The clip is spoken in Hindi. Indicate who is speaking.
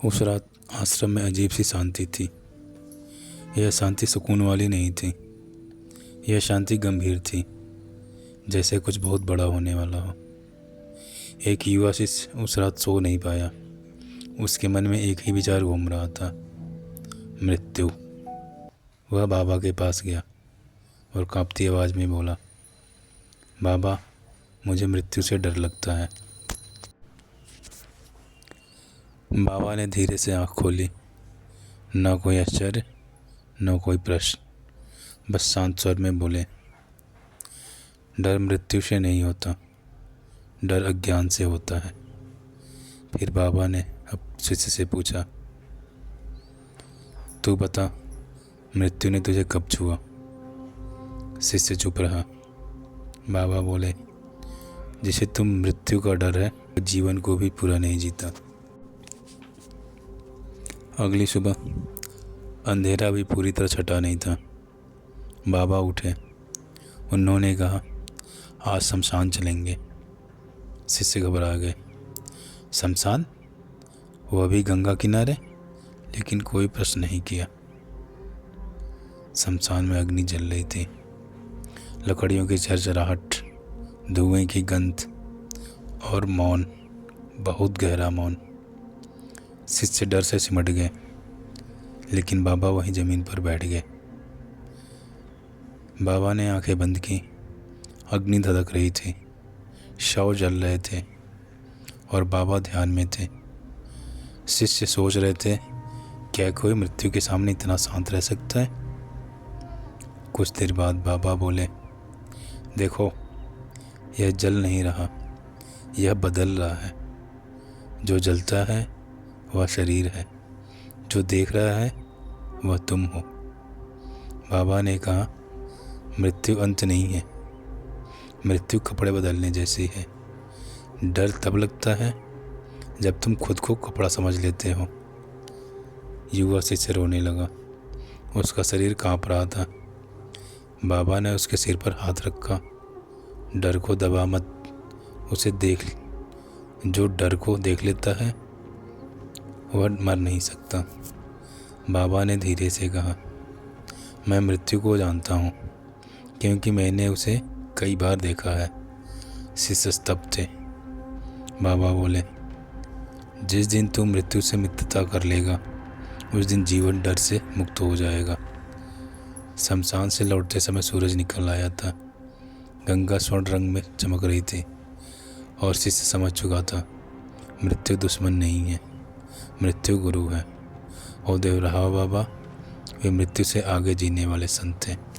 Speaker 1: उस रात आश्रम में अजीब सी शांति थी। यह शांति सुकून वाली नहीं थी, यह शांति गंभीर थी, जैसे कुछ बहुत बड़ा होने वाला हो। एक युवा शिष्य उस रात सो नहीं पाया। उसके मन में एक ही विचार घूम रहा था, मृत्यु। वह बाबा के पास गया और कांपती आवाज़ में बोला, बाबा, मुझे मृत्यु से डर लगता है। बाबा ने धीरे से आँख खोली। न कोई आश्चर्य, न कोई प्रश्न, बस शांत स्वर में बोले, डर मृत्यु से नहीं होता, डर अज्ञान से होता है। फिर बाबा ने अब शिष्य से पूछा, तू बता, मृत्यु ने तुझे कब छुआ? शिष्य चुप रहा। बाबा बोले, जिसे तुम मृत्यु का डर है, जीवन को भी पूरा नहीं जीता। अगली सुबह अंधेरा भी पूरी तरह छटा नहीं था। बाबा उठे। उन्होंने कहा, आज शमशान चलेंगे। शिष्य घबरा गए। शमशान? वह भी गंगा किनारे? लेकिन कोई प्रश्न नहीं किया। शमशान में अग्नि जल रही थी। लकड़ियों की झरझराहट, धुएं की गंध और मौन, बहुत गहरा मौन। शिष्य डर से सिमट गए, लेकिन बाबा वहीं ज़मीन पर बैठ गए। बाबा ने आंखें बंद की। अग्नि धधक रही थी, शव जल रहे थे और बाबा ध्यान में थे। शिष्य सोच रहे थे, क्या कोई मृत्यु के सामने इतना शांत रह सकता है? कुछ देर बाद बाबा बोले, देखो, यह जल नहीं रहा, यह बदल रहा है। जो जलता है वह शरीर है, जो देख रहा है वह तुम हो। बाबा ने कहा, मृत्यु अंत नहीं है, मृत्यु कपड़े बदलने जैसी है। डर तब लगता है जब तुम खुद को कपड़ा समझ लेते हो। युवा शिष्य रोने लगा। उसका शरीर कांप रहा था। बाबा ने उसके सिर पर हाथ रखा। डर को दबा मत, उसे देख। जो डर को देख लेता है वह मर नहीं सकता। बाबा ने धीरे से कहा, मैं मृत्यु को जानता हूँ, क्योंकि मैंने उसे कई बार देखा है। शिष्य स्तब्ध थे। बाबा बोले, जिस दिन तू मृत्यु से मित्रता कर लेगा, उस दिन जीवन डर से मुक्त हो जाएगा। शमशान से लौटते समय सूरज निकल आया था। गंगा स्वर्ण रंग में चमक रही थी और शिष्य समझ चुका था, मृत्यु दुश्मन नहीं है, मृत्यु गुरु है। और देवराहा बाबा वे मृत्यु से आगे जीने वाले संत थे।